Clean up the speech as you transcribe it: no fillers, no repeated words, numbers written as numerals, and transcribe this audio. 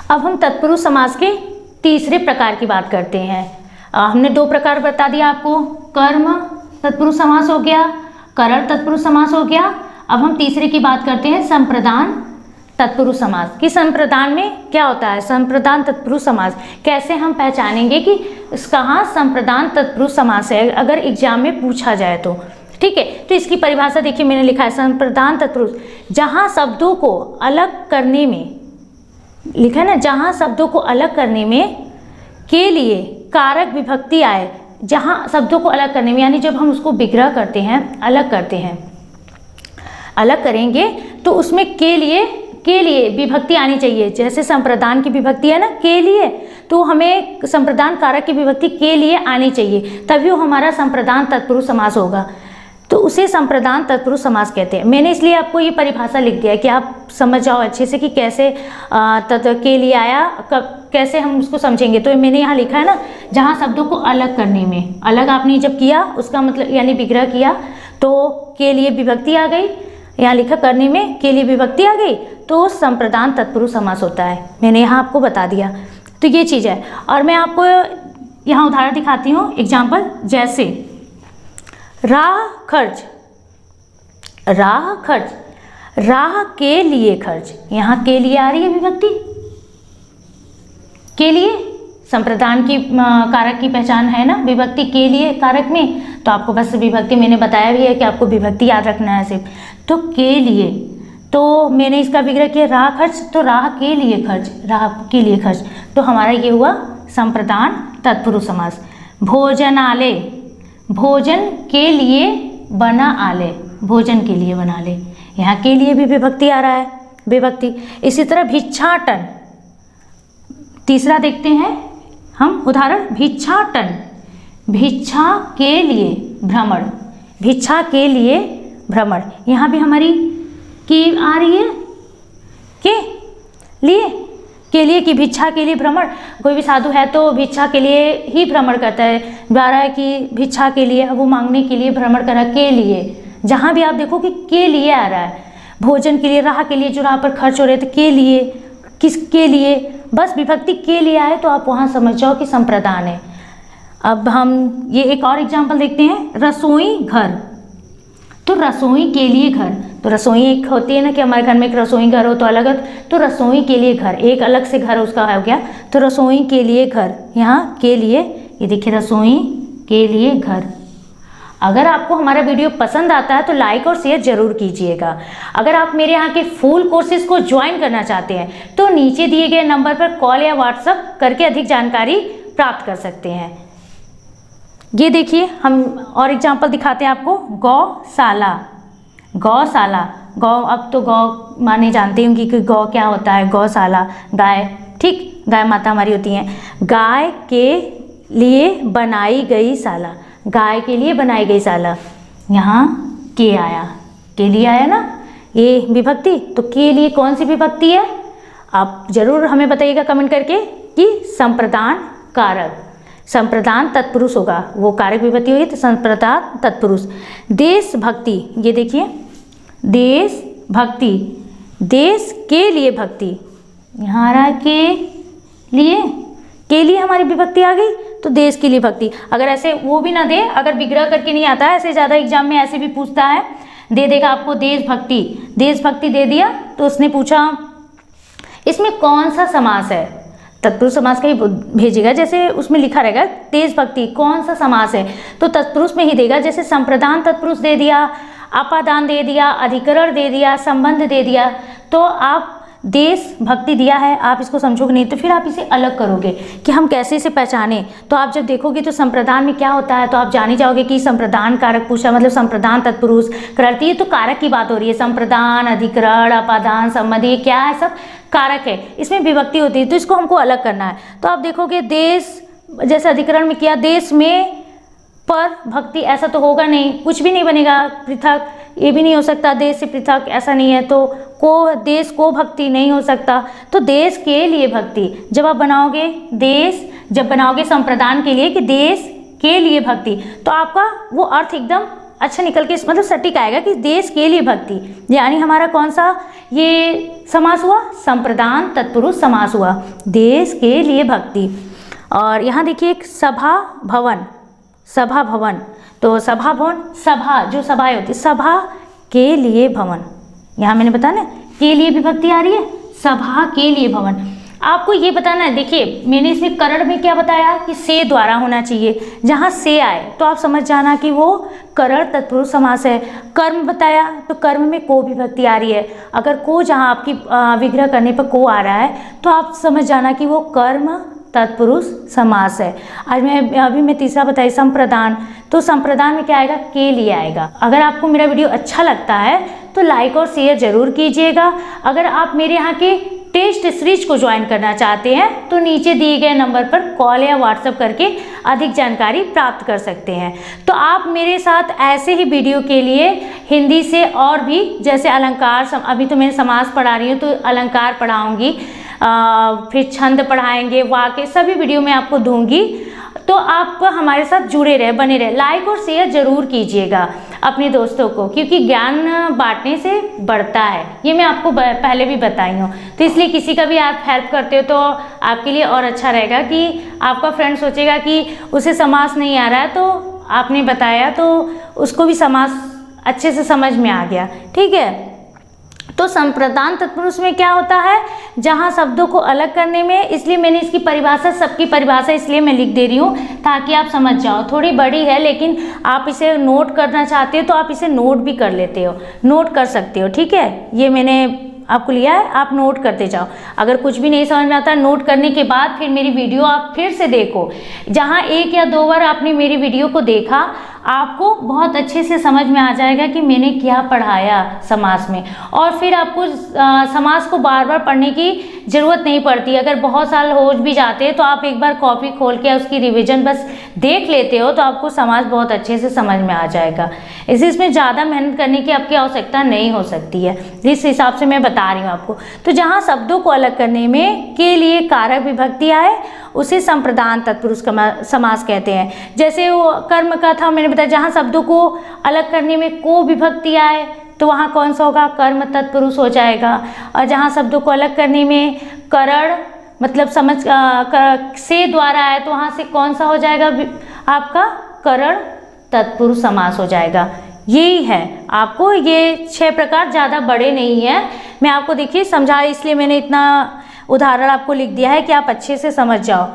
अब हम तत्पुरुष समास के तीसरे प्रकार की बात करते हैं। हमने दो प्रकार बता दिया आपको, कर्म तत्पुरुष समास हो गया, करल तत्पुरुष समास हो गया। अब हम तीसरे की बात करते हैं, संप्रदान तत्पुरुष समास। कि संप्रदान में क्या होता है, संप्रदान तत्पुरुष समास कैसे हम पहचानेंगे कि कहाँ संप्रदान तत्पुरुष समास है, अगर एग्जाम में पूछा जाए तो। ठीक है, तो इसकी परिभाषा देखिए मैंने लिखा है, संप्रदान तत्पुरुष जहाँ शब्दों को अलग करने में, लिखा है ना, जहाँ शब्दों को अलग करने में के लिए कारक विभक्ति आए, जहाँ शब्दों को अलग करने में, यानी जब हम उसको विग्रह करते हैं, अलग करते हैं, अलग करेंगे तो उसमें के लिए विभक्ति आनी चाहिए। जैसे संप्रदान की विभक्ति है ना के लिए, तो हमें संप्रदान कारक की विभक्ति के लिए आनी चाहिए, तभी वो हमारा संप्रदान तत्पुरुष समास होगा। तो उसे संप्रदान तत्पुरुष समास कहते हैं। मैंने इसलिए आपको ये परिभाषा लिख दिया है कि आप समझ जाओ अच्छे से कि कैसे के लिए आया, कैसे हम उसको समझेंगे। तो मैंने यहाँ लिखा है ना, जहाँ शब्दों को अलग करने में, अलग आपने जब किया उसका मतलब यानी विग्रह किया तो के लिए विभक्ति आ गई, यहाँ लिखा करने में के लिए विभक्ति आ गई तो संप्रदान तत्पुरुष समास होता है। मैंने यहाँ आपको बता दिया, तो ये चीज़ है। और मैं आपको यहाँ उदाहरण दिखाती हूँ, एग्जाम्पल, जैसे राह खर्च, राह खर्च, राह के लिए खर्च, यहाँ के लिए आ रही है विभक्ति, के लिए संप्रदान की कारक की पहचान है ना विभक्ति के लिए कारक में, तो आपको बस विभक्ति मैंने बताया भी है कि आपको विभक्ति याद रखना है सिर्फ। तो के लिए, तो मैंने इसका विग्रह किया राह खर्च, तो राह के लिए खर्च, राह के लिए खर्च, तो हमारा ये हुआ संप्रदान तत्पुरुष समास। भोजनालय, भोजन के लिए बना आले, भोजन के लिए बना ले, यहाँ के लिए भी विभक्ति आ रहा है, विभक्ति। इसी तरह भिक्षाटन, तीसरा देखते हैं हम उदाहरण, भिक्षाटन, भिक्षा के लिए भ्रमण, भिक्षा के लिए भ्रमण, यहाँ भी हमारी की आ रही है के लिए कि भिक्षा के लिए भ्रमण। कोई भी साधु है तो भिक्षा के लिए ही भ्रमण करता है, जा रहा है कि भिक्षा के लिए, अब वो मांगने के लिए भ्रमण कर रहा है, के लिए। जहाँ भी आप देखो कि के लिए आ रहा है, भोजन के लिए, राह के लिए, जो राह पर खर्च हो रहे थे के लिए, किसके लिए, बस विभक्ति के लिए आए तो आप वहाँ समझ जाओ कि संप्रदान है। अब हम ये एक और एग्जाम्पल देखते हैं, रसोई घर, तो रसोई के लिए घर, तो रसोई एक होती है ना कि हमारे घर में एक रसोई घर हो तो अलग है, तो रसोई के लिए घर, एक अलग से घर उसका हो गया, तो रसोई के लिए घर, यहाँ के लिए, ये देखिए रसोई के लिए घर। अगर आपको हमारा वीडियो पसंद आता है तो लाइक और शेयर जरूर कीजिएगा। अगर आप मेरे यहाँ के फुल कोर्सेज को ज्वाइन करना चाहते हैं तो नीचे दिए गए नंबर पर कॉल या व्हाट्सएप करके अधिक जानकारी प्राप्त कर सकते हैं। ये देखिए हम और एग्जाम्पल दिखाते हैं आपको, गौशाला, गौशाला, गौ, अब तो गौ माने जानते होंगे कि गौ क्या होता है, गौशाला गाय, ठीक, गाय माता हमारी होती हैं। गाय के लिए बनाई गई शाला, गाय के लिए बनाई गई शाला, यहाँ के आया, के लिए आया ना ये विभक्ति, तो के लिए कौन सी विभक्ति है आप जरूर हमें बताइएगा कमेंट करके कि संप्रदान कारक, संप्रदान तत्पुरुष होगा, वो कारक विभक्ति होगी तो संप्रदान तत्पुरुष। देशभक्ति, ये देखिए देशभक्ति, देश के लिए भक्ति, यहाँ आ रहा है के लिए हमारी विभक्ति आ गई तो देश के लिए भक्ति। अगर ऐसे वो भी ना दे, अगर विग्रह करके नहीं आता है, ऐसे ज़्यादा एग्जाम में ऐसे भी पूछता है, दे देगा आपको देशभक्ति, देशभक्ति दे दिया तो उसने पूछा इसमें कौन सा समास है, तत्पुरुष समास का ही भेजेगा, जैसे उसमें लिखा रहेगा देशभक्ति कौन सा समास है तो तत्पुरुष में ही देगा। जैसे संप्रदान तत्पुरुष दे दिया, अपादान दे दिया, अधिकरण दे दिया, संबंध दे दिया, तो आप देशभक्ति दिया है, आप इसको समझोगे नहीं तो फिर आप इसे अलग करोगे कि हम कैसे इसे पहचाने। तो आप जब देखोगे तो संप्रदान में क्या होता है तो आप जान ही जाओगे कि संप्रदान कारक पूछा, मतलब संप्रदान तत्पुरुष करती है तो कारक की बात हो रही है। संप्रदान, अधिकरण, अपादान, संबंध, ये क्या है, सब कारक है, इसमें विभक्ति होती है, तो इसको हमको अलग करना है। तो आप देखोगे देश, जैसे अधिकरण में किया, देश में पर भक्ति, ऐसा तो होगा नहीं, कुछ भी नहीं बनेगा, पृथक ये भी नहीं हो सकता, देश से पृथक ऐसा नहीं है, तो को देश को भक्ति नहीं हो सकता, तो देश के लिए भक्ति। जब आप बनाओगे देश, जब बनाओगे संप्रदान के लिए कि देश के लिए भक्ति, तो आपका वो अर्थ एकदम अच्छा निकल के मतलब सटीक आएगा कि देश के लिए भक्ति, यानी हमारा कौन सा ये समास हुआ, संप्रदान तत्पुरुष समास हुआ, देश के लिए भक्ति। और यहाँ देखिए एक सभा भवन, सभा भवन, तो सभा भवन, सभा जो सभाएं होती, सभा के लिए भवन, यहाँ मैंने बताया ना के लिए भी भक्ति आ रही है, सभा के लिए भवन। आपको ये बताना है, देखिए मैंने इसमें करण में क्या बताया कि से द्वारा होना चाहिए, जहाँ से आए तो आप समझ जाना कि वो करण तत्पुरुष समास है। कर्म बताया तो कर्म में को विभक्ति आ रही है, अगर को जहाँ आपकी विग्रह करने पर को आ रहा है तो आप समझ जाना कि वो कर्म तत्पुरुष समास है। आज मैं तीसरा बताई संप्रदान, तो संप्रदान में क्या आएगा, के लिए आएगा। अगर आपको मेरा वीडियो अच्छा लगता है तो लाइक और शेयर जरूर कीजिएगा। अगर आप मेरे यहाँ के टेस्ट सीरीज को ज्वाइन करना चाहते हैं तो नीचे दिए गए नंबर पर कॉल या व्हाट्सएप करके अधिक जानकारी प्राप्त कर सकते हैं। तो आप मेरे साथ ऐसे ही वीडियो के लिए हिंदी से और भी, जैसे अलंकार, अभी तो मैं समास पढ़ा रही हूँ तो अलंकार पढ़ाऊँगी, फिर छंद पढ़ाएंगे, वाक्य, सभी वीडियो मैं आपको दूंगी। तो आप हमारे साथ जुड़े रहे, बने रहे, लाइक और शेयर जरूर कीजिएगा अपने दोस्तों को, क्योंकि ज्ञान बांटने से बढ़ता है, ये मैं आपको पहले भी बताई हूँ। तो इसलिए किसी का भी आप हेल्प करते हो तो आपके लिए और अच्छा रहेगा कि आपका फ्रेंड सोचेगा कि उसे समास नहीं आ रहा है तो आपने बताया तो उसको भी समास अच्छे से समझ में आ गया, ठीक है। तो संप्रदान तत्पुरुष में क्या होता है, जहाँ शब्दों को अलग करने में, इसलिए मैंने इसकी परिभाषा, सबकी परिभाषा इसलिए मैं लिख दे रही हूँ ताकि आप समझ जाओ। थोड़ी बड़ी है लेकिन आप इसे नोट करना चाहते हो तो आप इसे नोट भी कर लेते हो, नोट कर सकते हो, ठीक है। ये मैंने आपको लिया है, आप नोट करते जाओ। अगर कुछ भी नहीं समझ में आता, नोट करने के बाद फिर मेरी वीडियो आप फिर से देखो। जहाँ एक या दो बार आपने मेरी वीडियो को देखा, आपको बहुत अच्छे से समझ में आ जाएगा कि मैंने क्या पढ़ाया समास में, और फिर आपको समास को बार बार पढ़ने की ज़रूरत नहीं पड़ती। अगर बहुत साल हो भी जाते हैं तो आप एक बार कॉपी खोल के उसकी रिवीजन बस देख लेते हो तो आपको समास बहुत अच्छे से समझ में आ जाएगा। इसमें ज़्यादा मेहनत करने की आपकी आवश्यकता नहीं हो सकती है, जिस हिसाब से मैं बता रही हूँ आपको। तो जहाँ शब्दों को अलग करने में के लिए कारक विभक्ति आए उसे संप्रदान तत्पुरुष समास कहते हैं। जैसे वो कर्म का था, मैंने बताया जहाँ शब्दों को अलग करने में को विभक्ति आए तो वहाँ कौन सा होगा, कर्म तत्पुरुष हो जाएगा। और जहाँ शब्दों को अलग करने में करण मतलब से द्वारा आए तो वहाँ से कौन सा हो जाएगा, आपका करण तत्पुरुष समास हो जाएगा। यही है, आपको ये 6 प्रकार, ज़्यादा बड़े नहीं है। मैं आपको देखिए समझा, इसलिए मैंने इतना उदाहरण आपको लिख दिया है कि आप अच्छे से समझ जाओ।